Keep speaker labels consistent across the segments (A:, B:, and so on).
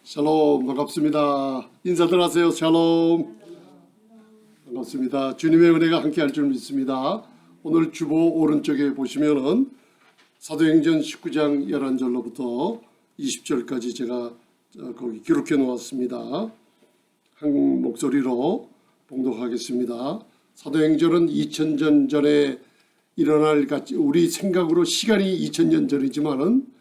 A: 샬롬, 반갑습니다. 인사들 하세요. 샬롬. 반갑습니다. 주님의 은혜가 함께할 줄 믿습니다. 오늘 주보 오른쪽에 보시면은 사도행전 19장 11절로부터 20절까지 제가 거기 기록해 놓았습니다. 한 목소리로 봉독하겠습니다. 사도행전은 2000년 전에 일어날 같이 우리 생각으로 시간이 2000년 전이지만은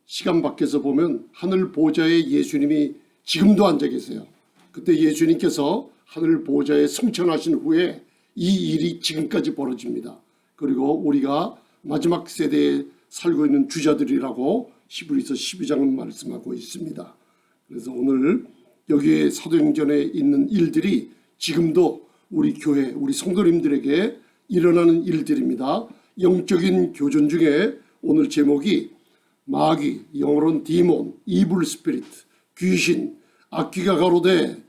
A: 시간 밖에서 보면 하늘 보좌에 예수님이 지금도 앉아 계세요. 그때 예수님께서 하늘 보좌에 승천하신 후에 이 일이 지금까지 벌어집니다. 그리고 우리가 마지막 세대에 살고 있는 주자들이라고 히브리서 12장은 말씀하고 있습니다. 그래서 오늘 여기에 사도행전에 있는 일들이 지금도 우리 교회, 우리 성도님들에게 일어나는 일들입니다. 영적인 교전 중에 오늘 제목이 마귀, 영어로는 디몬, 이블 스피릿, 귀신, 악귀가 가로되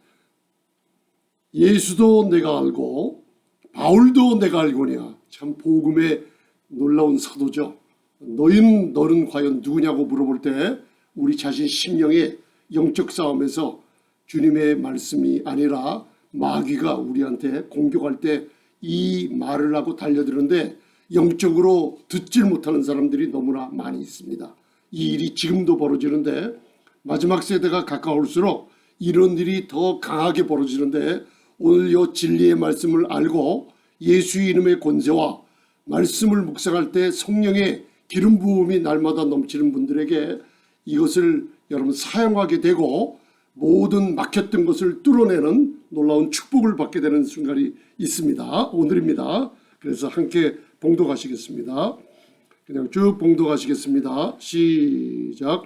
A: 예수도 내가 알고 바울도 내가 알거니와. 참 복음의 놀라운 사도죠. 너는 과연 누구냐고 물어볼 때 우리 자신 심령의 영적 싸움에서 주님의 말씀이 아니라 마귀가 우리한테 공격할 때 이 말을 하고 달려드는데 영적으로 듣질 못하는 사람들이 너무나 많이 있습니다. 이 일이 지금도 벌어지는데 마지막 세대가 가까울수록 이런 일이 더 강하게 벌어지는데 오늘 이 진리의 말씀을 알고 예수 이름의 권세와 말씀을 묵상할 때 성령의 기름 부음이 날마다 넘치는 분들에게 이것을 여러분 사용하게 되고 모든 막혔던 것을 뚫어내는 놀라운 축복을 받게 되는 순간이 있습니다. 오늘입니다. 그래서 함께 봉독하시겠습니다. 그냥 쭉 봉독하시겠습니다. 시작.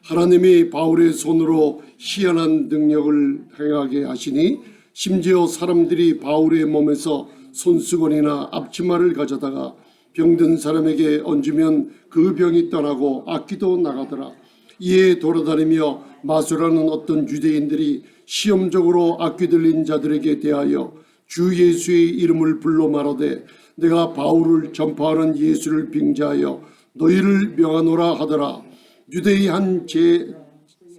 A: 하나님이 바울의 손으로 희한한 능력을 행하게 하시니 심지어 사람들이 바울의 몸에서 손수건이나 앞치마를 가져다가 병든 사람에게 얹으면 그 병이 떠나고 악귀도 나가더라. 이에 돌아다니며 마술하는 어떤 유대인들이 시험적으로 악귀 들린 자들에게 대하여 주 예수의 이름을 불러 말하되 내가 바울을 전파하는 예수를 빙자하여 너희를 명하노라 하더라. 유대의 한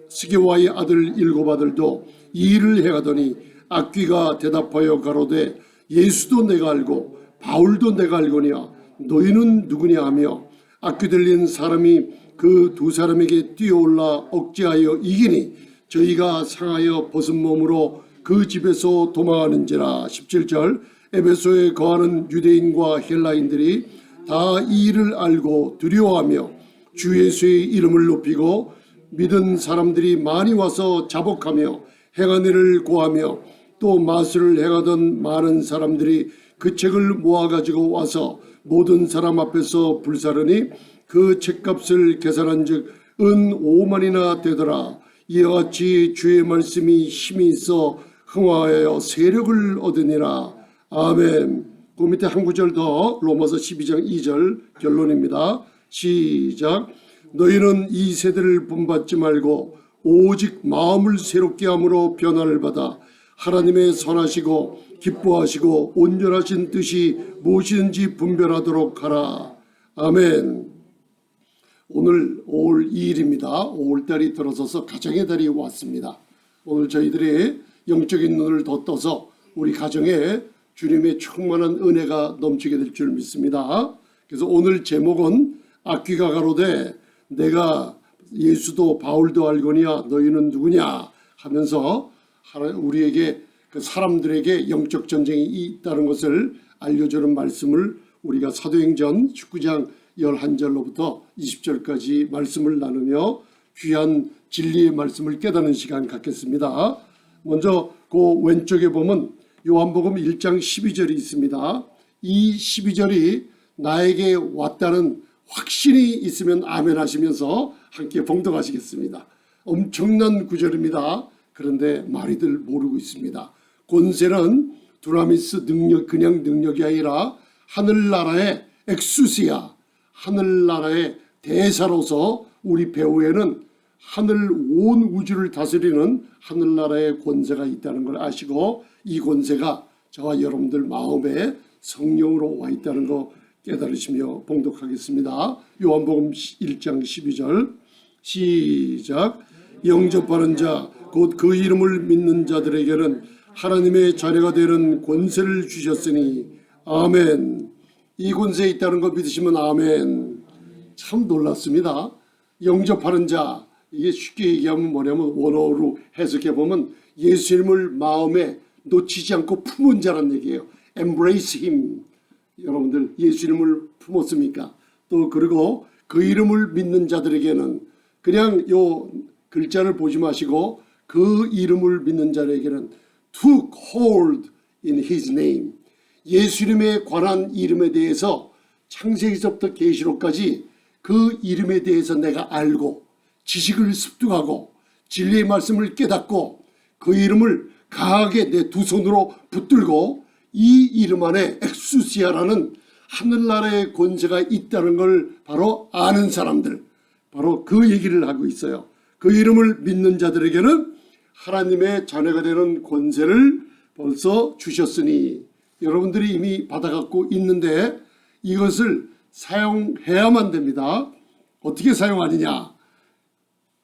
A: 스게와의 아들 7아들도 이 일을 행하더니 악귀가 대답하여 가로되 예수도 내가 알고 바울도 내가 알거니와 너희는 누구냐 하며 악귀 들린 사람이 그 두 사람에게 뛰어올라 억제하여 이기니 저희가 상하여 벗은 몸으로 그 집에서 도망하는지라. 17절. 에베소에 거하는 유대인과 헬라인들이 다 이 일을 알고 두려워하며 주 예수의 이름을 높이고 믿은 사람들이 많이 와서 자복하며 행한 일을 고하며 또 마술을 행하던 많은 사람들이 그 책을 모아가지고 와서 모든 사람 앞에서 불사르니 그 책값을 계산한 즉 은 5만이나 되더라. 이와 같이 주의 말씀이 힘이 있어 흥화하여 세력을 얻으니라. 아멘. 그 밑에 한 구절 더 로마서 12장 2절 결론입니다. 시작. 너희는 이 세대를 본받지 말고 오직 마음을 새롭게 함으로 변화를 받아 하나님의 선하시고 기뻐하시고 온전하신 뜻이 무엇이든지 분별하도록 하라. 아멘. 오늘 5월 2일입니다. 5월달이 들어서서 가정의 달이 왔습니다. 오늘 저희들이 영적인 눈을 더 떠서 우리 가정에 주님의 충만한 은혜가 넘치게 될 줄 믿습니다. 그래서 오늘 제목은 악귀가 가로되 내가 예수도 바울도 알거니와 너희는 누구냐 하면서 우리에게 그 사람들에게 영적 전쟁이 있다는 것을 알려주는 말씀을 우리가 사도행전 19장 11절로부터 20절까지 말씀을 나누며 귀한 진리의 말씀을 깨닫는 시간 갖겠습니다. 먼저 그 왼쪽에 보면 요한복음 1장 12절이 있습니다. 이 12절이 나에게 왔다는 확신이 있으면 아멘 하시면서 함께 봉독하시겠습니다. 엄청난 구절입니다. 그런데 많이들 모르고 있습니다. 권세는 두나미스 능력, 그냥 능력이 아니라 하늘나라의 엑수시아, 하늘나라의 대사로서 우리 배후에는 하늘 온 우주를 다스리는 하늘나라의 권세가 있다는 걸 아시고 이 권세가 저와 여러분들 마음에 성령으로 와 있다는 거 깨달으시며 봉독하겠습니다. 요한복음 1장 12절 시작. 영접하는 자 곧 그 이름을 믿는 자들에게는 하나님의 자녀가 되는 권세를 주셨으니 아멘. 이 권세에 있다는 거 믿으시면 아멘. 참 놀랐습니다. 영접하는 자, 이게 쉽게 얘기하면 뭐냐면 원어로 해석해 보면 예수님을 마음에 놓치지 않고 품은 자란 얘기예요. Embrace him. 여러분들 예수님을 품었습니까? 또 그리고 그 이름을 믿는 자들에게는 그냥 요 글자를 보지 마시고 그 이름을 믿는 자들에게는 took hold in his name. 예수님에 관한 이름에 대해서 창세기서부터 계시록까지 그 이름에 대해서 내가 알고 지식을 습득하고 진리의 말씀을 깨닫고 그 이름을 강하게 내 두 손으로 붙들고 이 이름 안에 엑수시아라는 하늘나라의 권세가 있다는 걸 바로 아는 사람들, 바로 그 얘기를 하고 있어요. 그 이름을 믿는 자들에게는 하나님의 자녀가 되는 권세를 벌써 주셨으니 여러분들이 이미 받아갖고 있는데 이것을 사용해야만 됩니다. 어떻게 사용하느냐?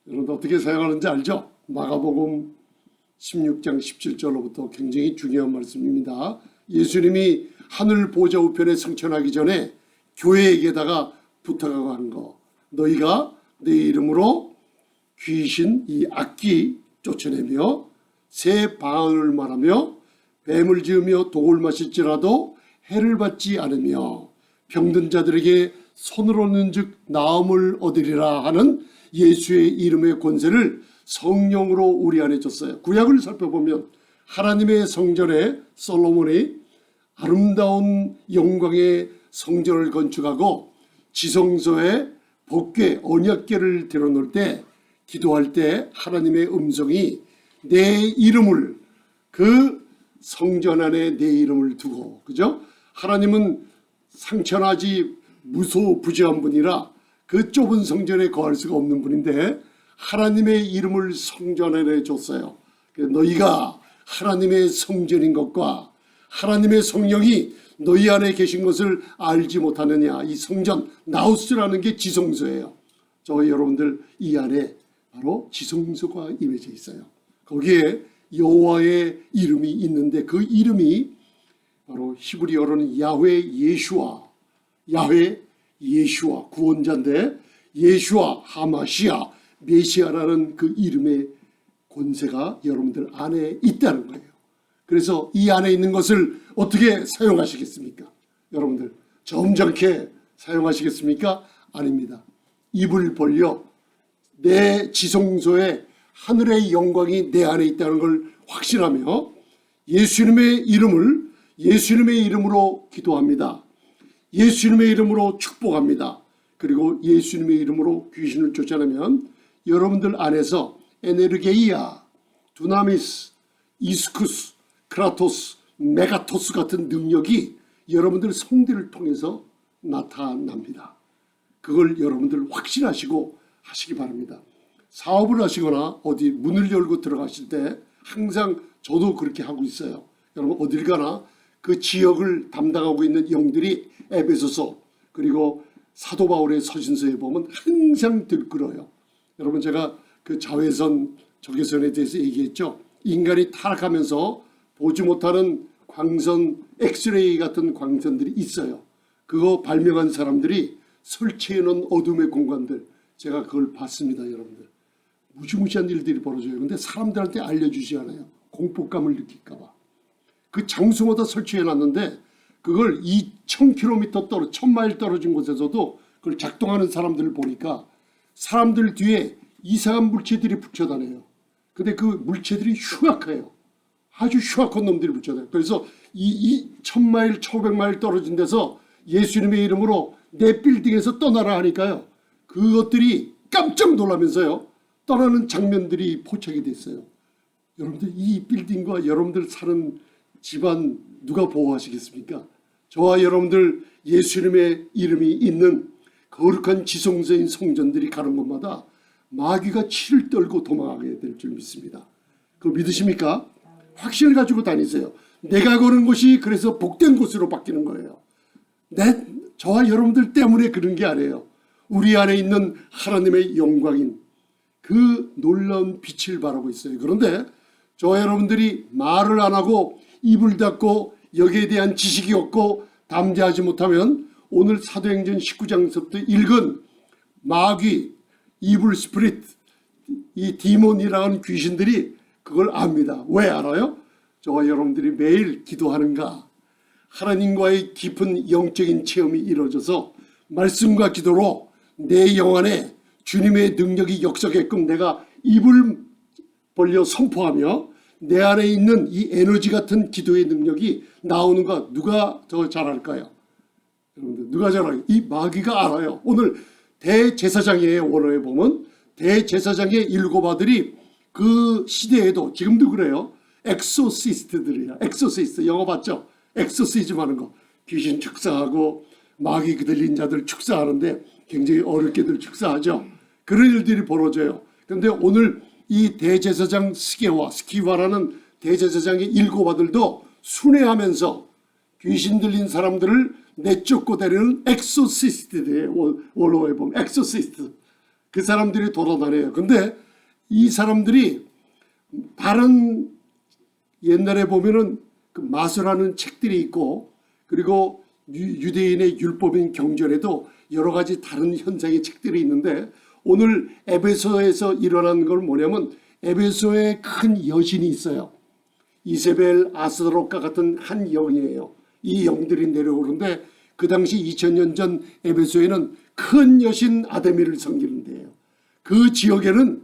A: 여러분 어떻게 사용하는지 알죠? 마가복음 16장 17절로부터 굉장히 중요한 말씀입니다. 예수님이 하늘 보좌 우편에 승천하기 전에 교회에게다가 부탁하고 하는 거. 너희가 내 이름으로 귀신 이 악귀 쫓아내며 새 방언을 말하며 뱀을 지으며 독을 마실지라도 해를 받지 않으며 병든 자들에게 손을 얹는 즉 나음을 얻으리라 하는 예수의 이름의 권세를 성령으로 우리 안에 줬어요. 구약을 살펴보면 하나님의 성전에 솔로몬이 아름다운 영광의 성전을 건축하고 지성소에 법궤 언약궤를 들어놓을 때 기도할 때 하나님의 음성이 내 이름을 그 성전 안에 내 이름을 두고, 그죠? 하나님은 상천하지 무소부지한 분이라 그 좁은 성전에 거할 수가 없는 분인데 하나님의 이름을 성전 안에 줬어요. 너희가 하나님의 성전인 것과 하나님의 성령이 너희 안에 계신 것을 알지 못하느냐. 이 성전 나우스라는 게 지성소예요. 저 여러분들 이 안에 바로 지성소가 임해져 있어요. 거기에 여호와의 이름이 있는데 그 이름이 바로 히브리어로는 야훼 예슈아, 야훼 예슈아 구원자인데 예슈아 하마시아 메시아라는 그 이름의 권세가 여러분들 안에 있다는 거예요. 그래서 이 안에 있는 것을 어떻게 사용하시겠습니까? 여러분들 점잖게 사용하시겠습니까? 아닙니다. 입을 벌려 내 지성소에 하늘의 영광이 내 안에 있다는 걸 확신하며 예수님의 이름을 예수님의 이름으로 기도합니다. 예수님의 이름으로 축복합니다. 그리고 예수님의 이름으로 귀신을 쫓아내면 여러분들 안에서 에네르게이아, 두나미스, 이스쿠스, 크라토스, 메가토스 같은 능력이 여러분들 성대를 통해서 나타납니다. 그걸 여러분들 확신하시고 하시기 바랍니다. 사업을 하시거나 어디 문을 열고 들어가실 때 항상 저도 그렇게 하고 있어요. 여러분 어딜 가나 그 지역을 담당하고 있는 영들이 에베소서 그리고 사도 바울의 서신서에 보면 항상 들끓어요. 여러분 제가 그 자외선 적외선에 대해서 얘기했죠. 인간이 타락하면서 보지 못하는 광선 엑스레이 같은 광선들이 있어요. 그거 발명한 사람들이 설치해 놓은 어둠의 공간들 제가 그걸 봤습니다. 여러분들 무시무시한 일들이 벌어져요. 근데 사람들한테 알려주지 않아요. 공포감을 느낄까 봐. 그 장소마다 설치해 놨는데 그걸 2000km 1000마일 떨어진 곳에서도 그걸 작동하는 사람들을 보니까 사람들 뒤에 이상한 물체들이 붙여다녀요. 근데 그 물체들이 흉악해요. 아주 흉악한 놈들이 붙여다녀요. 그래서 이 1000마일 1500마일 떨어진 데서 예수님의 이름으로 내 빌딩에서 떠나라 하니까요. 그것들이 깜짝 놀라면서요. 떠나는 장면들이 포착이 됐어요. 여러분들 이 빌딩과 여러분들 사는 집안 누가 보호하시겠습니까? 저와 여러분들 예수님의 이름이 있는 거룩한 지성소인 성전들이 가는 곳마다 마귀가 치를 떨고 도망하게 될 줄 믿습니다. 그거 믿으십니까? 확신을 가지고 다니세요. 내가 거는 곳이 그래서 복된 곳으로 바뀌는 거예요. 저와 여러분들 때문에 그런 게 아니에요. 우리 안에 있는 하나님의 영광인 그 놀라운 빛을 바라고 있어요. 그런데 저와 여러분들이 말을 안 하고 입을 닫고 여기에 대한 지식이 없고 담대하지 못하면 오늘 사도행전 19장서부터 읽은 마귀, 이블 스피릿, 이 디몬이라는 귀신들이 그걸 압니다. 왜 알아요? 저와 여러분들이 매일 기도하는가, 하나님과의 깊은 영적인 체험이 이루어져서 말씀과 기도로 내 영 안에 주님의 능력이 역사게끔 내가 입을 벌려 선포하며 내 안에 있는 이 에너지 같은 기도의 능력이 나오는가 누가 더 잘할까요? 여러분들 누가 잘할까요? 이 마귀가 알아요. 오늘 대제사장의 원어에 보면 대제사장의 일곱 아들이 그 시대에도 지금도 그래요. 엑소시스트들이야. 엑소시스트 영어 봤죠? 엑소시즘 하는 거. 귀신 축사하고 마귀 들린 자들 축사하는데 굉장히 어렵게들 축사하죠. 그런 일들이 벌어져요. 그런데 오늘 이 대제사장 스키와라는 대제사장의 일곱 아들도 순회하면서 귀신 들린 사람들을 내쫓고 다니는 엑소시스트들이에요. 원어에 보면 엑소시스트. 그 사람들이 돌아다녀요. 근데 이 사람들이 다른 옛날에 보면은 그 마술하는 책들이 있고 그리고 유대인의 율법인 경전에도 여러 가지 다른 현상의 책들이 있는데 오늘 에베소에서 일어난 걸 뭐냐면 에베소에 큰 여신이 있어요. 이세벨, 아스다롯과 같은 한 영이에요. 이 영들이 내려오는데 그 당시 2000년 전 에베소에는 큰 여신 아데미를 섬기는 데예요. 그 지역에는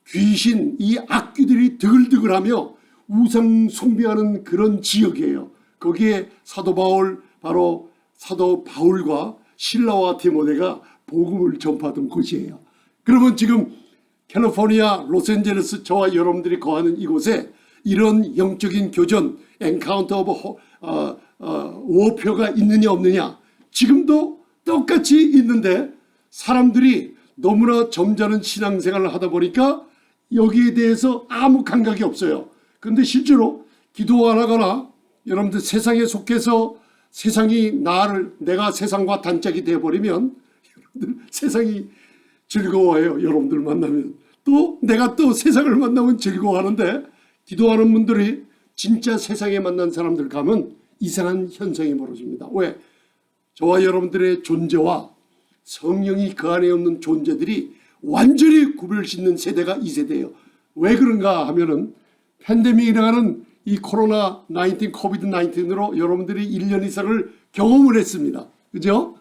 A: 귀신, 이 악귀들이 드글드글하며 우상 숭배하는 그런 지역이에요. 거기에 사도 바울, 바로 사도 바울과 실라와 디모데가 복음을 전파하던 곳이에요. 그러면 지금 캘리포니아, 로스앤젤레스 저와 여러분들이 거하는 이곳에 이런 영적인 교전, 엔카운터 오브 워표가 있느냐 없느냐 지금도 똑같이 있는데 사람들이 너무나 점잖은 신앙생활을 하다 보니까 여기에 대해서 아무 감각이 없어요. 그런데 실제로 기도 안 하거나 여러분들 세상에 속해서 세상이 내가 세상과 단짝이 되어버리면 여러분들 세상이 즐거워해요. 여러분들 만나면 또 내가 또 세상을 만나면 즐거워하는데 기도하는 분들이 진짜 세상에 만난 사람들 가면 이상한 현상이 벌어집니다. 왜? 저와 여러분들의 존재와 성령이 그 안에 없는 존재들이 완전히 구별짓는 세대가 이 세대예요. 왜 그런가 하면은 팬데믹이라는 이 코로나 19, 코비드 19으로 여러분들이 1년 이상을 경험을 했습니다. 그죠?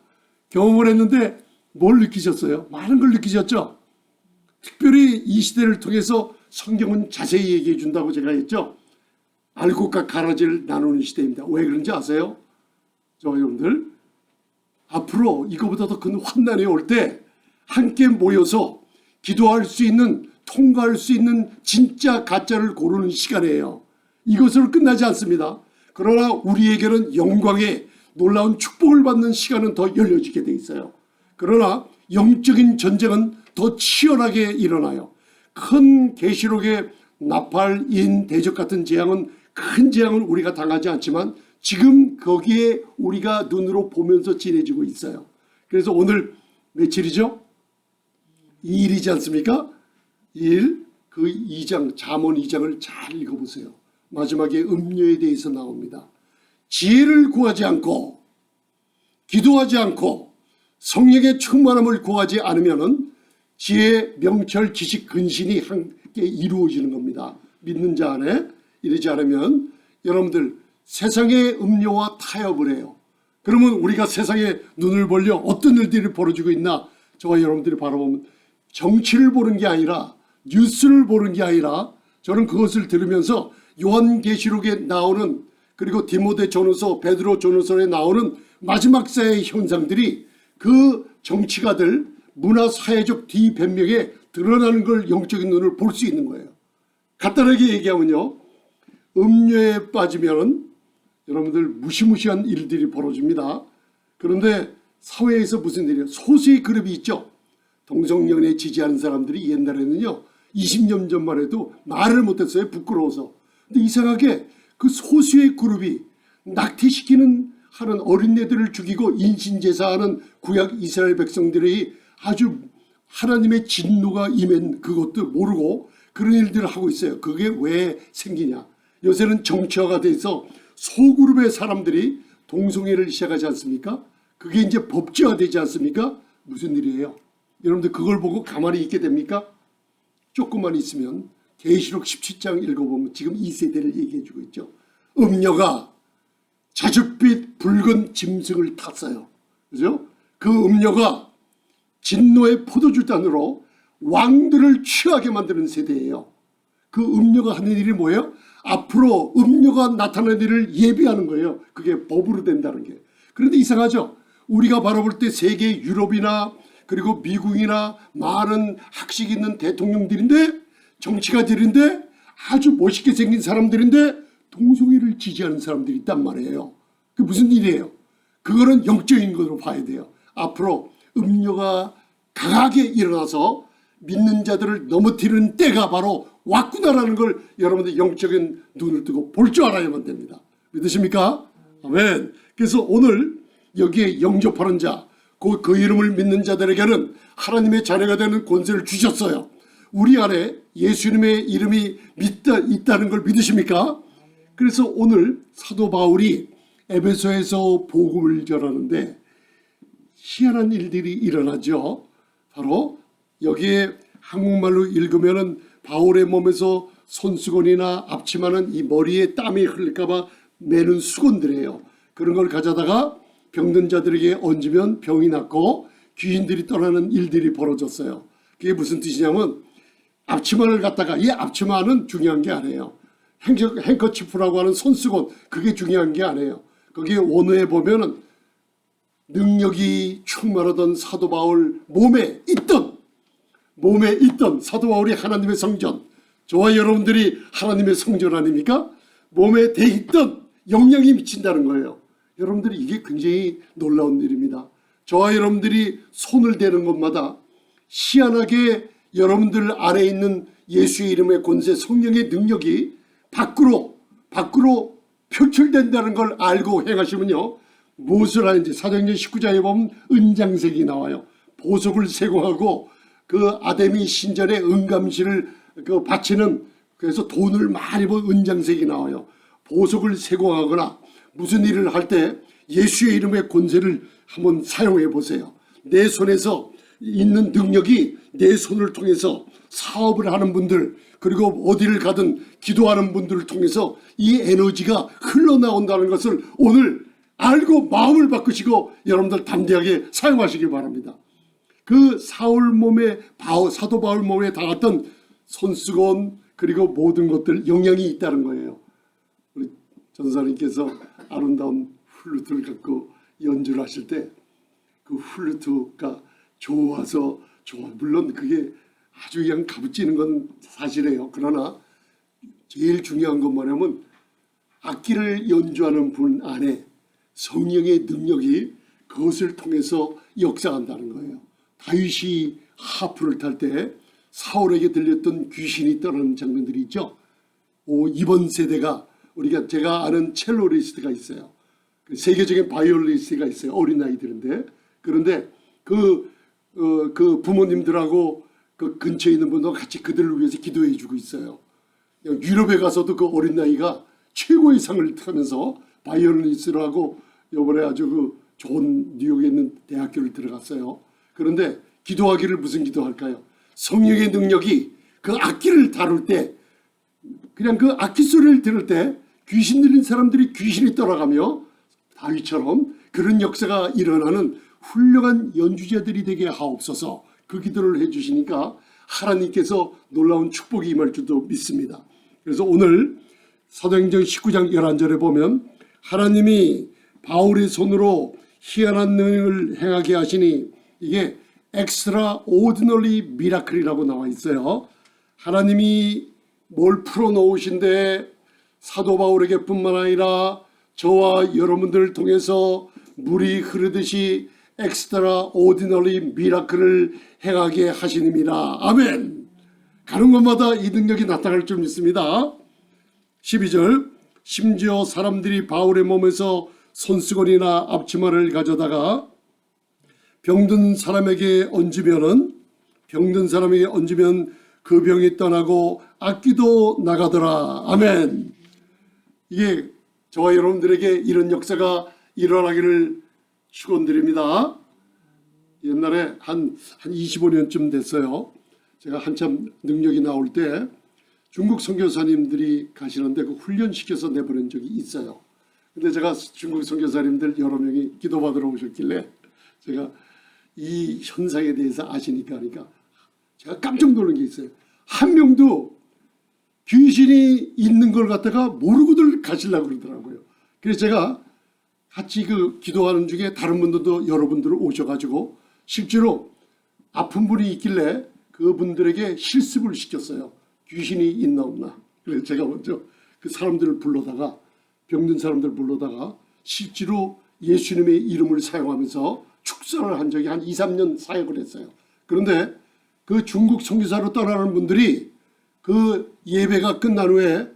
A: 경험을 했는데 뭘 느끼셨어요? 많은 걸 느끼셨죠? 특별히 이 시대를 통해서 성경은 자세히 얘기해 준다고 제가 했죠. 알곡과 가라지를 나누는 시대입니다. 왜 그런지 아세요? 저 여러분들 앞으로 이거보다 더 큰 환난이 올 때 함께 모여서 기도할 수 있는 통과할 수 있는 진짜 가짜를 고르는 시간이에요. 이것으로 끝나지 않습니다. 그러나 우리에게는 영광의 놀라운 축복을 받는 시간은 더 열려지게 돼 있어요. 그러나 영적인 전쟁은 더 치열하게 일어나요. 큰 계시록의 나팔, 인, 대적 같은 재앙은 큰 재앙을 우리가 당하지 않지만 지금 거기에 우리가 눈으로 보면서 지내지고 있어요. 그래서 오늘 며칠이죠? 2일이지 않습니까? 2일 그 2장 잠언 2장을 잘 읽어보세요. 마지막에 음료에 대해서 나옵니다. 지혜를 구하지 않고 기도하지 않고 성령의 충만함을 구하지 않으면 지혜, 명철, 지식, 근신이 함께 이루어지는 겁니다. 믿는 자 안에 이러지 않으면 여러분들 세상의 음료와 타협을 해요. 그러면 우리가 세상에 눈을 벌려 어떤 일들이 벌어지고 있나 저와 여러분들이 바라보면 정치를 보는 게 아니라 뉴스를 보는 게 아니라 저는 그것을 들으면서 요한계시록에 나오는 그리고 디모데 전후서, 베드로 전후서에 나오는 마지막 사회의 현상들이 그 정치가들 문화 사회적 뒤변명에 드러나는 걸 영적인 눈을 볼 수 있는 거예요. 간단하게 얘기하면요. 음료에 빠지면 여러분들 무시무시한 일들이 벌어집니다. 그런데 사회에서 무슨 일이에요? 소수의 그룹이 있죠. 동성연애 지지하는 사람들이 옛날에는요. 20년 전만 해도 말을 못했어요. 부끄러워서. 근데 이상하게 그 소수의 그룹이 낙태시키는 하는 어린애들을 죽이고 인신제사하는 구약 이스라엘 백성들이 아주 하나님의 진노가 임한 그것도 모르고 그런 일들을 하고 있어요. 그게 왜 생기냐? 요새는 정치화가 돼서 소그룹의 사람들이 동성애를 시작하지 않습니까? 그게 이제 법제화되지 않습니까? 무슨 일이에요? 여러분들 그걸 보고 가만히 있게 됩니까? 조금만 있으면 계시록 17장 읽어보면 지금 이 세대를 얘기해 주고 있죠. 음녀가 자줏빛 붉은 짐승을 탔어요. 그죠? 그 음녀가 진노의 포도주잔으로 왕들을 취하게 만드는 세대예요. 그 음녀가 하는 일이 뭐예요? 앞으로 음녀가 나타날 일을 예비하는 거예요. 그게 법으로 된다는 게. 그런데 이상하죠? 우리가 바라볼 때 세계 유럽이나 그리고 미국이나 많은 학식 있는 대통령들인데 정치가들인데 아주 멋있게 생긴 사람들인데 동성애를 지지하는 사람들이 있단 말이에요. 그게 무슨 일이에요? 그거는 영적인 것으로 봐야 돼요. 앞으로 음녀가 강하게 일어나서 믿는 자들을 넘어뜨리는 때가 바로 왔구나라는 걸 여러분들 영적인 눈을 뜨고 볼 줄 알아야만 됩니다. 믿으십니까? 아멘. 그래서 오늘 여기에 영접하는 자, 그 이름을 믿는 자들에게는 하나님의 자녀가 되는 권세를 주셨어요. 우리 안에 예수님의 이름이 있다는 걸 믿으십니까? 그래서 오늘 사도 바울이 에베소에서 복음을 전하는데 희한한 일들이 일어나죠. 바로 여기에 한국말로 읽으면은 바울의 몸에서 손수건이나 앞치마는 이 머리에 땀이 흘릴까봐 매는 수건들이에요. 그런 걸 가져다가 병든 자들에게 얹으면 병이 낫고 귀신들이 떠나는 일들이 벌어졌어요. 그게 무슨 뜻이냐면 앞치마를 갖다가 이 앞치마는 중요한 게 아니에요. 행커치프라고 하는 손수건 그게 중요한 게 아니에요. 거기에 원어에 보면은 능력이 충만하던 사도 바울 몸에 있던 사도 바울이 하나님의 성전, 저와 여러분들이 하나님의 성전 아닙니까? 몸에 돼 있던 영향이 미친다는 거예요. 여러분들이 이게 굉장히 놀라운 일입니다. 저와 여러분들이 손을 대는 것마다 희한하게 여러분들 안에 있는 예수의 이름의 권세, 성령의 능력이 밖으로 표출된다는 걸 알고 행하시면요. 무엇을 하는지 사도행전 19장에 보면 은장색이 나와요. 보석을 세공하고 그 아데미 신전에 은감시를 바치는 그래서 돈을 많이 번 은장색이 나와요. 보석을 세공하거나 무슨 일을 할 때 예수의 이름의 권세를 한번 사용해 보세요. 내 손에서 있는 능력이 내 손을 통해서 사업을 하는 분들 그리고 어디를 가든 기도하는 분들을 통해서 이 에너지가 흘러나온다는 것을 오늘 알고 마음을 바꾸시고 여러분들 담대하게 사용하시기 바랍니다. 그 사도 바울 몸에 닿았던 손수건 그리고 모든 것들 영향이 있다는 거예요. 우리 전사님께서 아름다운 플루트를 갖고 연주를 하실 때 그 플루트가 좋아서 물론 그게 아주 그냥 가부찌는 건 사실이에요. 그러나 제일 중요한 건 뭐냐면 악기를 연주하는 분 안에 성령의 능력이 그것을 통해서 역사한다는 거예요. 다윗이 하프를 탈 때 사울에게 들렸던 귀신이 떠나는 장면들이 있죠. 이번 세대가 제가 아는 첼로리스트가 있어요. 세계적인 바이올리스트가 있어요. 어린 아이들인데 그런데 그 부모님들하고 그 근처에 있는 분도 같이 그들을 위해서 기도해 주고 있어요. 유럽에 가서도 그 어린 나이가 최고의 상을 타면서 바이올리니스트를 하고 이번에 아주 그 좋은 뉴욕에 있는 대학교를 들어갔어요. 그런데 기도하기를 무슨 기도할까요? 성령의 능력이 그 악기를 다룰 때 그냥 그 악기 소리를 들을 때 귀신 들린 사람들이 귀신이 떠나가며 다윗처럼 그런 역사가 일어나는 훌륭한 연주자들이 되게 하옵소서. 그 기도를 해주시니까 하나님께서 놀라운 축복이 임할 줄도 믿습니다. 그래서 오늘 사도행전 19장 11절에 보면 하나님이 바울의 손으로 희한한 능력을 행하게 하시니 이게 extraordinary miracle이라고 나와 있어요. 하나님이 뭘 풀어놓으신데 사도 바울에게 뿐만 아니라 저와 여러분들을 통해서 물이 흐르듯이 extraordinary miracle을 행하게 하시님이라. 아멘. 가는 곳마다 이 능력이 나타날 줄 믿습니다. 12절 심지어 사람들이 바울의 몸에서 손수건이나 앞치마를 가져다가 병든 사람에게 얹으면은 병든 사람에게 얹으면 그 병이 떠나고 악귀도 나가더라. 아멘. 이게 저와 여러분들에게 이런 역사가 일어나기를 축원드립니다. 옛날에 한 25년쯤 됐어요. 제가 한참 능력이 나올 때 중국 선교사님들이 가시는데 그 훈련시켜서 내보낸 적이 있어요. 근데 제가 중국 선교사님들 여러 명이 기도받으러 오셨길래 제가 이 현상에 대해서 아시니까 하니까 제가 깜짝 놀란 게 있어요. 한 명도 귀신이 있는 걸 갖다가 모르고들 가시려고 그러더라고요. 그래서 제가 같이 그 기도하는 중에 다른 분들도 여러분들 오셔가지고 실제로 아픈 분이 있길래 그분들에게 실습을 시켰어요. 귀신이 있나 없나. 그래서 제가 먼저 그 사람들을 불러다가 병든 사람들 불러다가 실제로 예수님의 이름을 사용하면서 축사를 한 적이 한 2, 3년 사역을 했어요. 그런데 그 중국 선교사로 떠나는 분들이 그 예배가 끝난 후에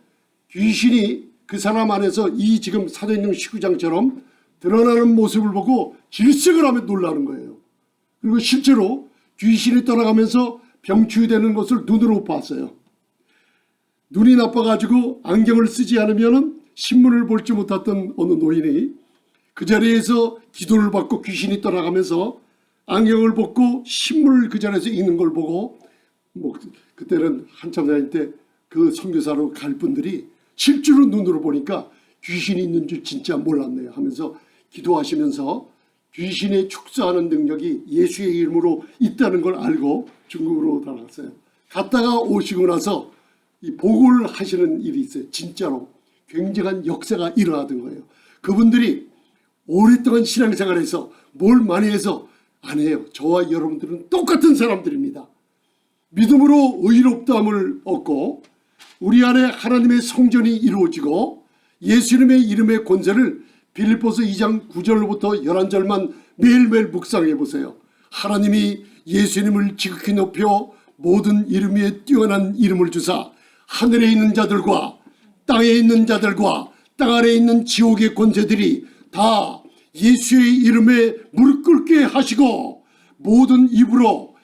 A: 귀신이 그 사람 안에서 이 지금 사도행전 19장처럼 드러나는 모습을 보고 질색을 하며 놀라는 거예요. 그리고 실제로 귀신이 떠나가면서 병치유되는 것을 눈으로 봤어요. 눈이 나빠가지고 안경을 쓰지 않으면 신문을 볼지 못했던 어느 노인이 그 자리에서 기도를 받고 귀신이 떠나가면서 안경을 벗고 신문을 그 자리에서 읽는 걸 보고 그때는 한참 다닐 때 그 선교사로 갈 분들이 실제로 눈으로 보니까 귀신이 있는 줄 진짜 몰랐네요 하면서 기도하시면서 귀신의 축사하는 능력이 예수의 이름으로 있다는 걸 알고 중국으로 달아갔어요. 갔다가 오시고 나서 이 보고를 하시는 일이 있어요. 진짜로 굉장한 역사가 일어나던 거예요. 그분들이 오랫동안 신앙생활에서 뭘 많이 해서 안 해요. 저와 여러분들은 똑같은 사람들입니다. 믿음으로 의롭다함을 얻고 우리 안에 하나님의 성전이 이루어지고 예수님의 이름의 권세를 빌립보서 2장 9절부터 11절만 매일매일 묵상해 보세요. 하나님이 예수님을 지극히 높여 모든 이름 위에 뛰어난 이름을 주사 하늘에 있는 자들과 땅에 있는 자들과 땅 아래에 있는 지옥의 권세들이 다 예수의 이름에 무릎 꿇게 하시고 모든 입으로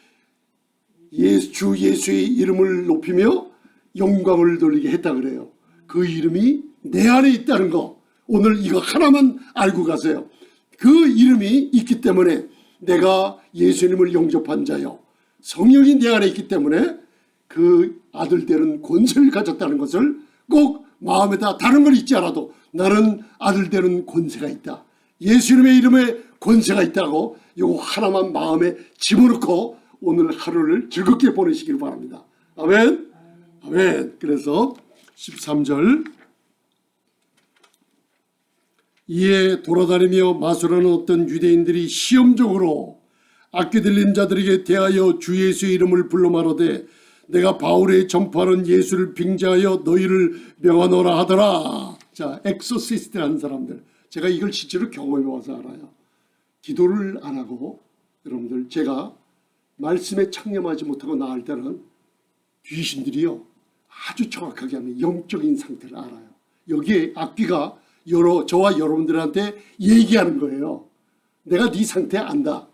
A: 주 예수의 이름을 높이며 영광을 돌리게 했다 그래요. 그 이름이 내 안에 있다는 거 오늘 이거 하나만 알고 가세요. 그 이름이 있기 때문에 내가 예수님을 영접한 자요. 성령이 내 안에 있기 때문에 그 아들 되는 권세를 가졌다는 것을 꼭 마음에다 다른 걸 잊지 않아도 나는 아들 되는 권세가 있다. 예수님의 이름에 권세가 있다고 이거 하나만 마음에 집어넣고 오늘 하루를 즐겁게 보내시길 바랍니다. 아멘. 아멘. 그래서 13절 이에 돌아다니며 마술하는 어떤 유대인들이 시험적으로 악귀 들린 자들에게 대하여 주 예수의 이름을 불러 말하되 내가 바울의 전파하는 예수를 빙자하여 너희를 명하노라 하더라. 자, 엑소시스트라는 사람들 제가 이걸 실제로 경험해 와서 알아요. 기도를 안 하고 여러분들 제가 말씀에 창념하지 못하고 나을 때는 귀신들이요 아주 정확하게 하는 영적인 상태를 알아요. 여기에 악귀가 저와 여러분들한테 얘기하는 거예요. 내가 네 상태 안다.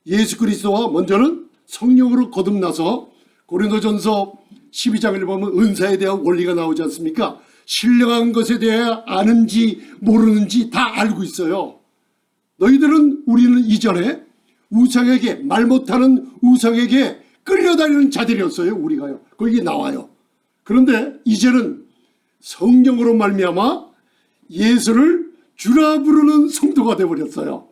A: 예수 그리스도와 먼저는 성령으로 거듭나서 고린도전서 12장을 보면 은사에 대한 원리가 나오지 않습니까? 신령한 것에 대해 아는지 모르는지 다 알고 있어요. 너희들은 우리는 이전에 우상에게 말 못하는 우상에게 끌려다니는 자들이었어요. 우리가요. 거기 나와요. 그런데 이제는 성령으로 말미암아 예수를 주라 부르는 성도가 되어버렸어요.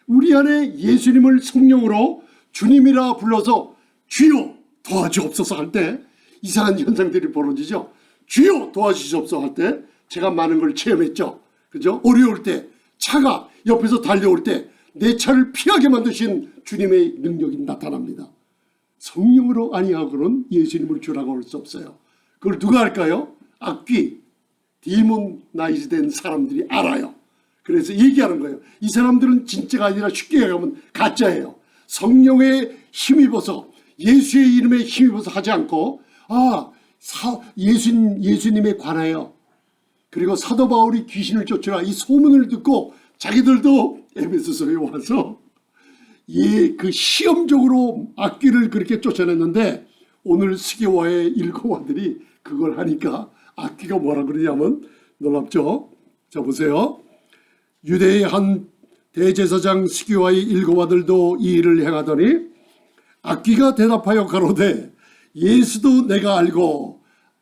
A: 우리 안에 예수님을 성령으로 주님이라 불러서 주여 도와주옵소서 할 때 이상한 현상들이 벌어지죠. 주여 도와주시옵소서 할 때 제가 많은 걸 체험했죠. 그죠? 어려울 때 차가 옆에서 달려올 때 내 차를 피하게 만드신 주님의 능력이 나타납니다. 성령으로 아니하고는 예수님을 주라고 할 수 없어요. 그걸 누가 할까요? 악귀, 디몬나이즈 된 사람들이 알아요. 그래서 얘기하는 거예요. 이 사람들은 진짜가 아니라 쉽게 얘기하면 가짜예요. 성령에 힘입어서 예수의 이름에 힘입어서 하지 않고 예수님에 관하여 그리고 사도 바울이 귀신을 쫓으라 이 소문을 듣고 자기들도 에베소서에 와서 그 시험적으로 악귀를 그렇게 쫓아냈는데 오늘 스게와의 일곱 아들이 그걸 하니까 악귀가 뭐라 그러냐면 놀랍죠? 자 보세요. 유대의 한 대제사장 스게와의 일곱 아들도 이 일을 행하더니 악귀가 대답하여 가로되 예수도 내가 알고,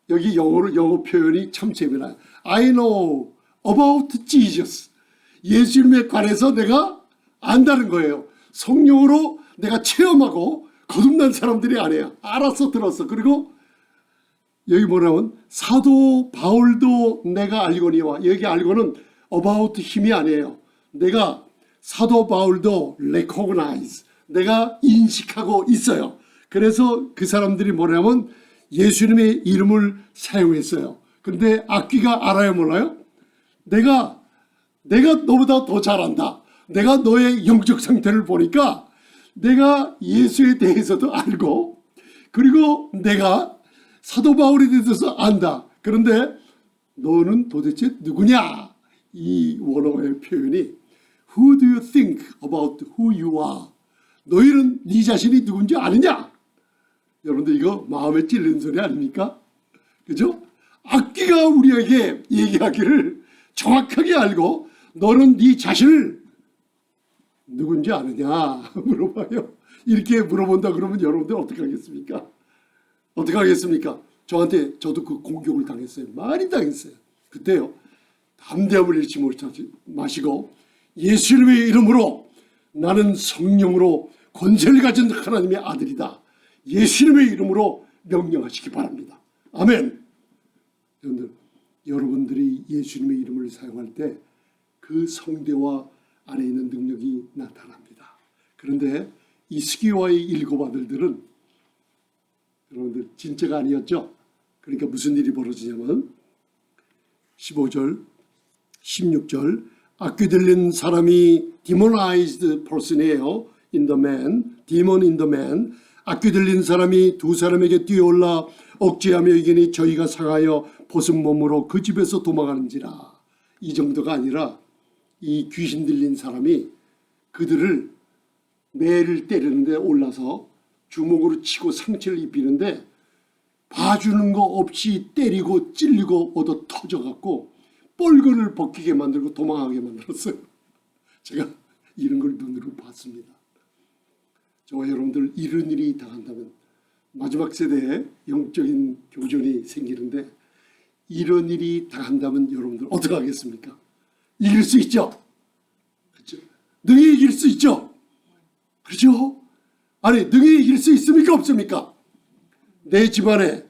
A: 여기 영어 표현이 참 재미나요. I know about Jesus. 예수님에 관해서 내가 안다는 거예요. 성령으로 내가 체험하고 거듭난 사람들이 아니에요. 알았어, 들었어. 그리고 여기 뭐냐면 사도 바울도 내가 알거니와, 여기 알고는 about 힘이 아니에요. 내가 사도 바울도 recognize, 내가 인식하고 있어요. 그래서 그 사람들이 뭐냐면 예수님의 이름을 사용했어요. 근데 악귀가 알아요, 몰라요? 내가 너보다 더 잘한다. 내가 너의 영적 상태를 보니까 내가 예수에 대해서도 알고, 그리고 내가 사도 바울에 대해서 안다. 그런데 너는 도대체 누구냐? 이 원어의 표현이 Who do you think about who you are? 너희는 네 자신이 누군지 아느냐? 여러분들 이거 마음에 찔리는 소리 아닙니까? 그죠? 악귀가 우리에게 얘기하기를 정확하게 알고 너는 네 자신을 누군지 아느냐 물어봐요. 이렇게 물어본다 그러면 여러분들 어떻게 하겠습니까? 어떻게 하겠습니까? 저도 그 공격을 당했어요. 많이 당했어요. 그때요. 담대함을 잃지 마시고 예수님의 이름으로 나는 성령으로 권세를 가진 하나님의 아들이다. 예수님의 이름으로 명령하시기 바랍니다. 아멘. 여러분들이 예수님의 이름을 사용할 때 그 성대와 안에 있는 능력이 나타납니다. 그런데 이 스게와의 일곱 아들들은 여러분들 진짜가 아니었죠. 그러니까 무슨 일이 벌어지냐면 15절 16절 악귀 들린 사람이 demonized person이에요. in the man, demon in the man. 악귀 들린 사람이 두 사람에게 뛰어올라 억제하며 이기니 저희가 상하여 벗은 몸으로 그 집에서 도망하는지라. 이 정도가 아니라 이 귀신 들린 사람이 그들을 매를 때리는데 올라서 주먹으로 치고 상처를 입히는데 봐주는 거 없이 때리고 찔리고 얻어 터져갖고 뻘건을 벗기게 만들고 도망하게 만들었어요. 제가 이런 걸 눈으로 봤습니다. 저와 여러분들 이런 일이 당한다면 마지막 세대에 영적인 교전이 생기는데 이런 일이 당한다면 여러분들 어떻게 하겠습니까? 이길 수 있죠? 그렇죠? 능히 이길 수 있죠? 그렇죠? 아니, 능히 이길 수 있습니까? 없습니까? 내 집안에,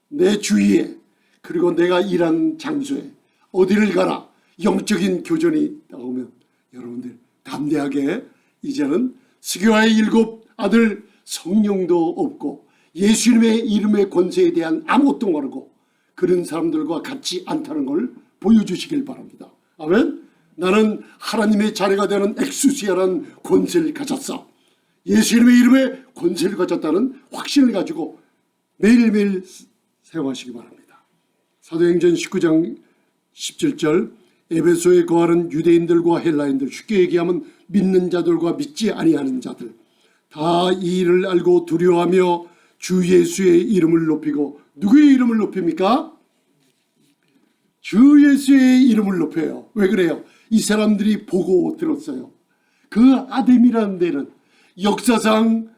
A: 내 주위에, 그리고 내가 일한 장소에 어디를 가나 영적인 교전이 나오면 여러분들 담대하게 이제는 스게와의 일곱 아들 성령도 없고 예수님의 이름의 권세에 대한 아무것도 모르고 그런 사람들과 같지 않다는 걸 보여주시길 바랍니다. 아멘. 나는 하나님의 자녀가 되는 엑수시아라는 권세를 가졌어. 예수님의 이름에 권세를 가졌다는 확신을 가지고 매일매일 사용하시기 바랍니다. 사도행전 19장 17절 에베소에 거하는 유대인들과 헬라인들, 쉽게 얘기하면 믿는 자들과 믿지 아니하는 자들 다 이 일을 알고 두려워하며 주 예수의 이름을 높이고, 누구의 이름을 높입니까? 주 예수의 이름을 높여요. 왜 그래요? 이 사람들이 보고 들었어요. 그 아뎀이라는 데는 역사상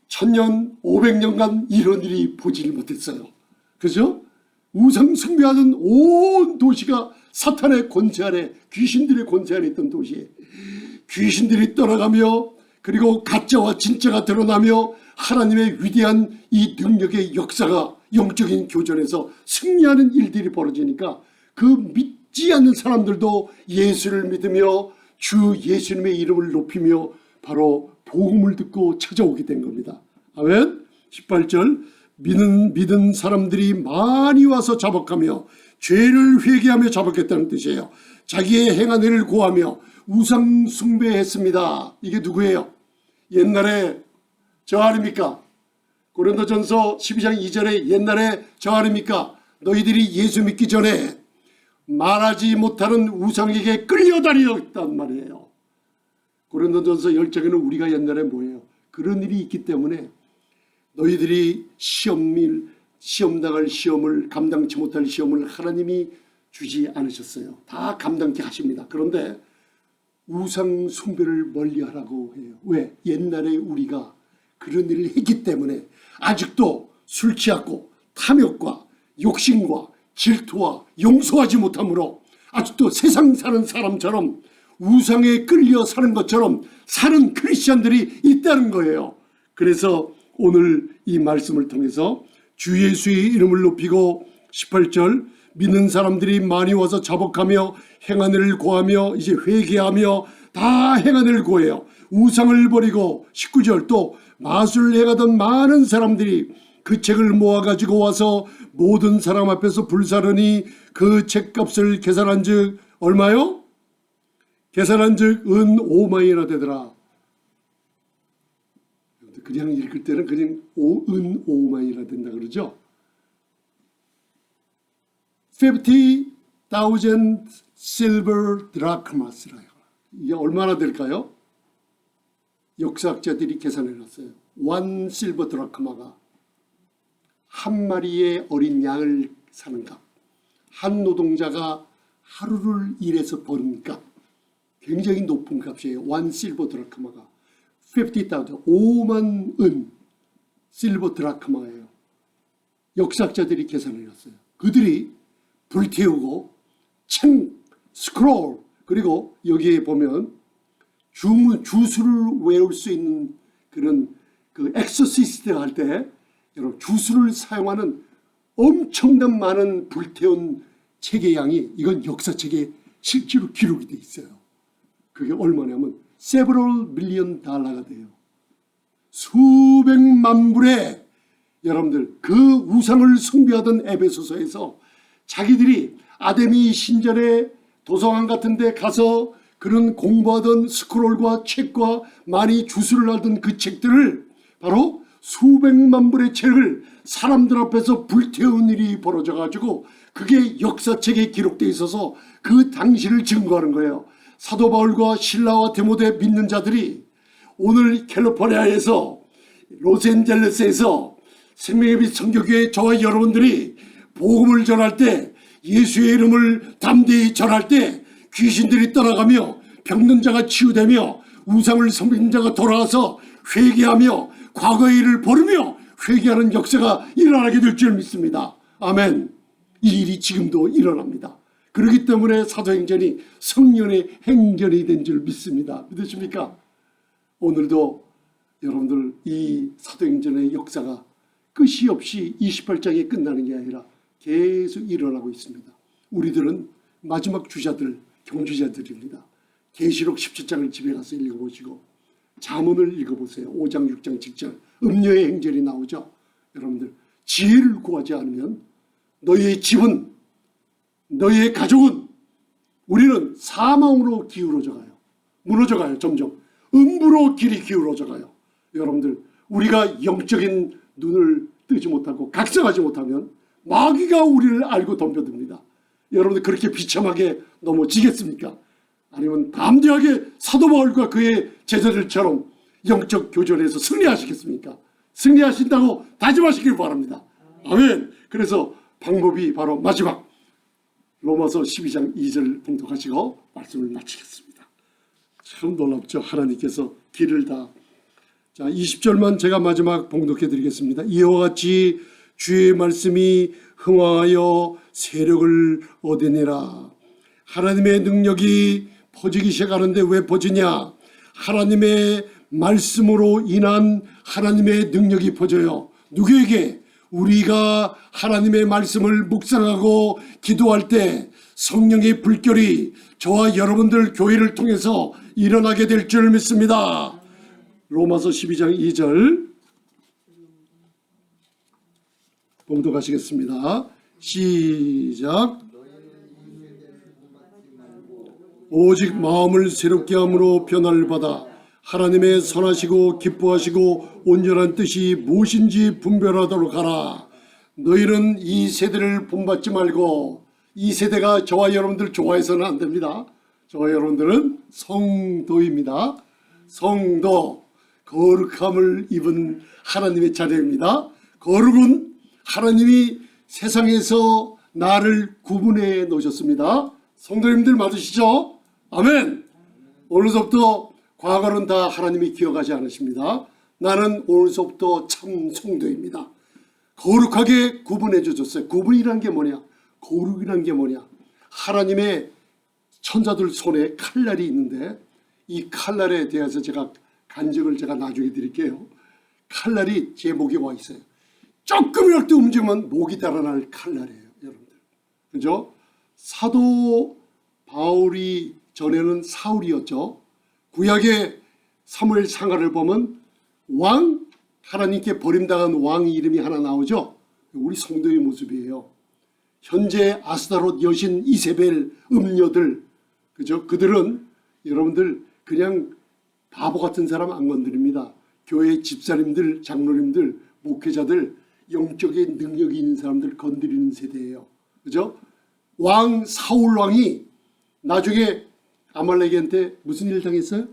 A: 1000년 500년간 이런 일이 보지를 못했어요. 그죠? 우상 숭배하는 온 도시가 사탄의 권세 아래, 귀신들의 권세 아래 있던 도시에 귀신들이 떠나가며 그리고 가짜와 진짜가 드러나며 하나님의 위대한 이 능력의 역사가 영적인 교전에서 승리하는 일들이 벌어지니까 그 믿지 않는 사람들도 예수를 믿으며 주 예수님의 이름을 높이며 바로 복음을 듣고 찾아오게 된 겁니다. 아멘. 18절 믿은 사람들이 많이 와서 자박하며 죄를 회개하며 자박했다는 뜻이에요. 자기의 행한 일을 고하며 우상 숭배했습니다. 이게 누구예요? 옛날에 저 아닙니까? 고린도전서 12장 2절에 옛날에 저 아닙니까? 너희들이 예수 믿기 전에 말하지 못하는 우상에게 끌려다녔단 말이에요. 고린도전서 10장에는 우리가 옛날에 뭐예요? 그런 일이 있기 때문에 너희들이 시험 당할 시험을 감당치 못할 시험을 하나님이 주지 않으셨어요. 다 감당케 하십니다. 그런데 우상 숭배를 멀리하라고 해요. 왜? 옛날에 우리가 그런 일을 했기 때문에 아직도 술 취하고 탐욕과 욕심과 질투와 용서하지 못함으로 아직도 세상 사는 사람처럼 우상에 끌려 사는 것처럼 사는 크리스천들이 있다는 거예요. 그래서 오늘 이 말씀을 통해서 주 예수의 이름을 높이고 18절 믿는 사람들이 많이 와서 자복하며 행하늘을 구하며 이제 회개하며 다 행하늘을 구해요. 우상을 버리고 19절 또 마술을 해가던 많은 사람들이 그 책을 모아가지고 와서 모든 사람 앞에서 불사르니 그 책값을 계산한 즉 얼마요? 계산한 즉 은 5만이나 되더라. 그냥 읽을 때는 그냥 은 5만이나 된다 그러죠. 50,000 silver drachmas라요. 이게 얼마나 될까요? 역사학자들이 계산해 놨어요. 1 실버 드라크마가 한 마리의 어린 양을 사는 값, 한 노동자가 하루를 일해서 버는 값, 굉장히 높은 값이에요. 1 실버 드라크마가 50,000 5만 은 실버 드라크마예요. 역사학자들이 계산해 놨어요. 그들이 불태우고 책, 스크롤, 그리고 여기에 보면 주술을 외울 수 있는 그런 그 엑소시스트 할 때 여러분 주술을 사용하는 엄청난 많은 불태운 책의 양이 이건 역사책에 실제로 기록이 돼 있어요. 그게 얼마냐면 several million 달러가 돼요. 수백만 불의 여러분들 그 우상을 숭배하던 에베소서에서 자기들이 아데미 신전의 도서관 같은 데 가서 그런 공부하던 스크롤과 책과 많이 주술을 하던 그 책들을 바로 수백만 불의 책을 사람들 앞에서 불태운 일이 벌어져 가지고 그게 역사책에 기록되어 있어서 그 당시를 증거하는 거예요. 사도 바울과 실라와 디모데 믿는 자들이 오늘 캘리포니아에서 로스앤젤레스에서 생명의 빛 선교교회 저와 여러분들이 복음을 전할 때 예수의 이름을 담대히 전할 때 귀신들이 떠나가며 병든 자가 치유되며 우상을 섬긴 자가 돌아와서 회개하며 과거의 일을 버리며 회개하는 역사가 일어나게 될 줄 믿습니다. 아멘. 이 일이 지금도 일어납니다. 그렇기 때문에 사도행전이 성령의 행전이 된 줄 믿습니다. 믿으십니까? 오늘도 여러분들 이 사도행전의 역사가 끝이 없이 28장에 끝나는 게 아니라 계속 일어나고 있습니다. 우리들은 마지막 주자들, 경주자들입니다. 계시록 17장을 집에 가서 읽어보시고 잠언을 읽어보세요. 5장, 6장, 7장 음녀의 행전이 나오죠. 여러분들 지혜를 구하지 않으면 너희의 집은 너희의 가족은 우리는 사망으로 기울어져 가요. 무너져 가요. 점점 음부로 길이 기울어져 가요. 여러분들 우리가 영적인 눈을 뜨지 못하고 각성하지 못하면 마귀가 우리를 알고 덤벼듭니다. 여러분들 그렇게 비참하게 넘어지겠습니까? 아니면 담대하게 사도 바울과 그의 제자들처럼 영적 교전에서 승리하시겠습니까? 승리하신다고 다짐하시길 바랍니다. 아멘. 그래서 방법이 바로 마지막 로마서 12장 2절 봉독하시고 말씀을 마치겠습니다. 참 놀랍죠. 하나님께서 길을 다. 자, 20절만 제가 마지막 봉독해 드리겠습니다. 이와 같이 주의 말씀이 흥황하여 세력을 얻으니라. 하나님의 능력이 퍼지기 시작하는데 왜 퍼지냐? 하나님의 말씀으로 인한 하나님의 능력이 퍼져요. 누구에게? 우리가 하나님의 말씀을 묵상하고 기도할 때 성령의 불결이 저와 여러분들 교회를 통해서 일어나게 될 줄 믿습니다. 로마서 12장 2절 봉독하시겠습니다. 시작. 오직 마음을 새롭게 함으로 변화를 받아 하나님의 선하시고 기뻐하시고 온전한 뜻이 무엇인지 분별하도록 하라. 너희는 이 세대를 본받지 말고, 이 세대가 저와 여러분들 좋아해서는 안 됩니다. 저와 여러분들은 성도입니다. 성도, 거룩함을 입은 하나님의 자녀입니다. 거룩은 하나님이 세상에서 나를 구분해 놓으셨습니다. 성도님들 맞으시죠? 아멘. 오늘서부터 과거는 다 하나님이 기억하지 않으십니다. 나는 오늘서부터 참 성도입니다. 거룩하게 구분해 주셨어요. 구분이란 게 뭐냐? 거룩이란 게 뭐냐? 하나님의 천사들 손에 칼날이 있는데 이 칼날에 대해서 제가 간증을 나중에 드릴게요. 칼날이 제 목에 와 있어요. 조금이라도 움직이면 목이 달아날 칼날이에요, 여러분들. 그죠? 사도 바울이 전에는 사울이었죠. 구약의 사무엘 상하를 보면 왕, 하나님께 버림당한 왕 이름이 하나 나오죠. 우리 성도의 모습이에요. 현재 아스타롯 여신 이세벨 음녀들, 그죠? 그들은 여러분들 그냥 바보 같은 사람 안 건드립니다. 교회 집사님들, 장로님들, 목회자들, 영적인 능력이 있는 사람들 건드리는 세대예요. 그죠? 왕 사울 왕이 나중에 아말렉한테 무슨 일 당했어요?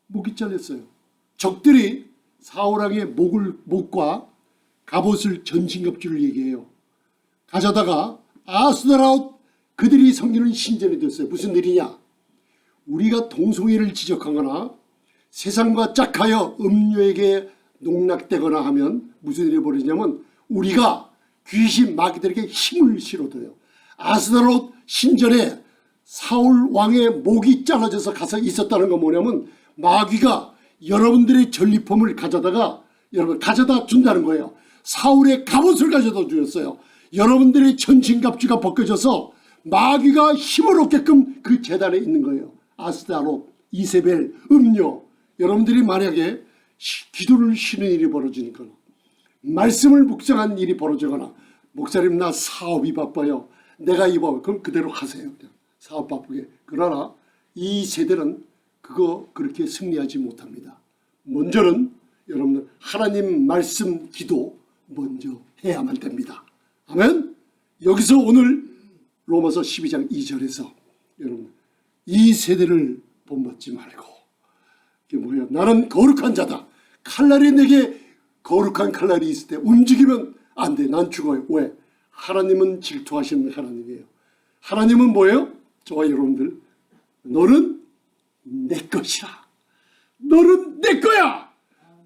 A: 목이 잘렸어요. 적들이 사울 왕의 목과 갑옷을 전신갑주를 얘기해요. 가져다가 아스타롯 그들이 섬기는 신전이 됐어요. 무슨 일이냐? 우리가 동성애를 지적하거나 세상과 짝하여 음료에게 농락되거나 하면 무슨 일이 벌어지냐면 우리가 귀신 마귀들에게 힘을 실어줘요. 아스타롯 신전에 사울 왕의 목이 잘라져서 가서 있었다는 건 뭐냐면 마귀가 여러분들의 전리품을 가져다가 가져다 준다는 거예요. 사울의 갑옷을 가져다 주었어요. 여러분들의 전신갑주가 벗겨져서 마귀가 힘을 얻게끔 그 제단에 있는 거예요. 아스타롯, 이세벨, 음료. 여러분들이 만약에 기도를 쉬는 일이 벌어지거나 말씀을 묵상한 일이 벌어지거나 목사님 나 사업이 바빠요. 내가 입어. 그럼 그대로 하세요. 그냥. 사업 바쁘게. 그러나 이 세대는 그거 그렇게 승리하지 못합니다. 먼저는 여러분들 하나님 말씀 기도 먼저 해야만 됩니다. 아멘. 여기서 오늘 로마서 12장 2절에서 여러분 이 세대를 본받지 말고 이게 뭐야? 나는 거룩한 자다. 칼날이 내게 거룩한 칼날이 있을 때 움직이면 안 돼. 난 죽어요. 왜? 하나님은 질투하시는 하나님이에요. 하나님은 뭐예요? 저와 여러분들 너는 내 것이라. 너는 내 거야.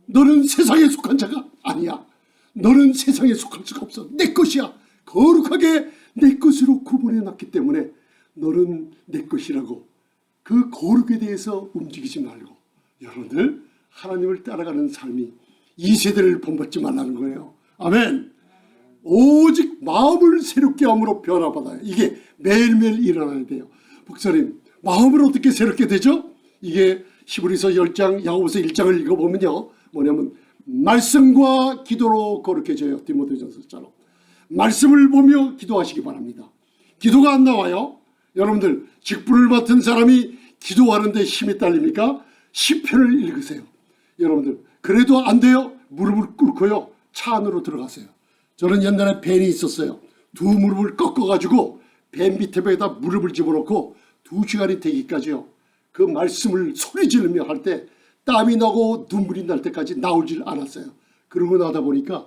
A: 너는 세상에 속한 자가 아니야. 너는 세상에 속할 수가 없어. 내 것이야. 거룩하게 내 것으로 구분해 놨기 때문에 너는 내 것이라고 그 거룩에 대해서 움직이지 말고 여러분들 하나님을 따라가는 삶이 이 세대를 본받지 말라는 거예요. 아멘. 오직 마음을 새롭게 함으로 변화받아요. 이게 매일매일 일어나야 돼요. 목사님 마음을 어떻게 새롭게 되죠? 이게 히브리서 10장 야고보서 1장을 읽어보면요. 뭐냐면 말씀과 기도로 거룩해져요. 디모데전서처럼. 말씀을 보며 기도하시기 바랍니다. 기도가 안 나와요. 여러분들 직분을 맡은 사람이 기도하는데 힘이 딸립니까? 시편을 읽으세요. 여러분들 그래도 안 돼요? 무릎을 꿇고요. 차 안으로 들어가세요. 저는 옛날에 벤이 있었어요. 두 무릎을 꺾어가지고 벤 밑에 배에다 무릎을 집어넣고 2시간이 되기까지요. 그 말씀을 소리 지르며 할 때 땀이 나고 눈물이 날 때까지 나오질 않았어요. 그러고 나다 보니까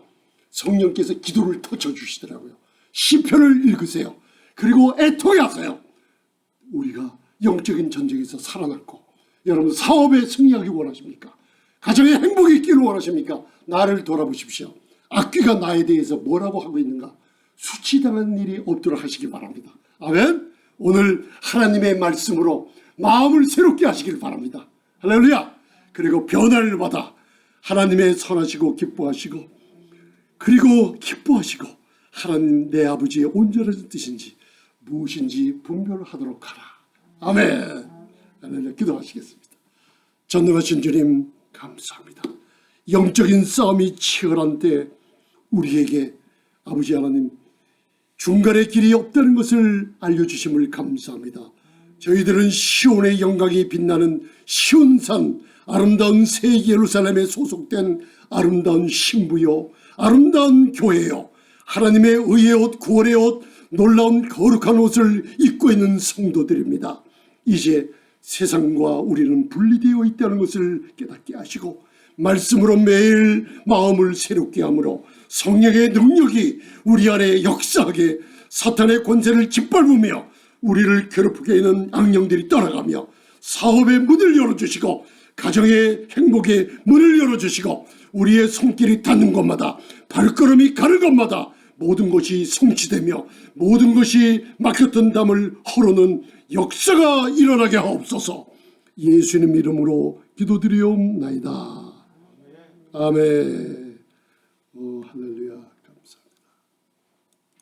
A: 성령께서 기도를 터쳐주시더라고요. 시편을 읽으세요. 그리고 애통하세요. 우리가 영적인 전쟁에서 살아남고 여러분 사업에 승리하기 원하십니까? 가정에 행복이 있기를 원하십니까? 나를 돌아보십시오. 악귀가 나에 대해서 뭐라고 하고 있는가? 수치당한 일이 없도록 하시기 바랍니다. 아멘. 오늘 하나님의 말씀으로 마음을 새롭게 하시길 바랍니다. 할렐루야. 그리고 변화를 받아 하나님의 선하시고 기뻐하시고 그리고 기뻐하시고 하나님 내 아버지의 온전한 뜻인지 무엇인지 분별하도록 하라. 아멘. 할렐루야. 기도하시겠습니다. 전능하신 주님 감사합니다. 영적인 싸움이 치열한 때 우리에게 아버지 하나님 중간의 길이 없다는 것을 알려주심을 감사합니다. 저희들은 시온의 영광이 빛나는 시온산 아름다운 새 예루살렘에 소속된 아름다운 신부요 아름다운 교회요 하나님의 의의 옷 구원의 옷 놀라운 거룩한 옷을 입고 있는 성도들입니다. 이제 세상과 우리는 분리되어 있다는 것을 깨닫게 하시고 말씀으로 매일 마음을 새롭게 함으로 성령의 능력이 우리 안에 역사하게 사탄의 권세를 짓밟으며 우리를 괴롭히게 하는 악령들이 떠나가며 사업의 문을 열어주시고 가정의 행복의 문을 열어주시고 우리의 손길이 닿는 곳마다 발걸음이 가는 곳마다 모든 것이 성취되며 모든 것이 막혔던 담을 헐어는 역사가 일어나게 하옵소서. 예수님 이름으로 기도드리옵나이다. 아멘. 할렐루야.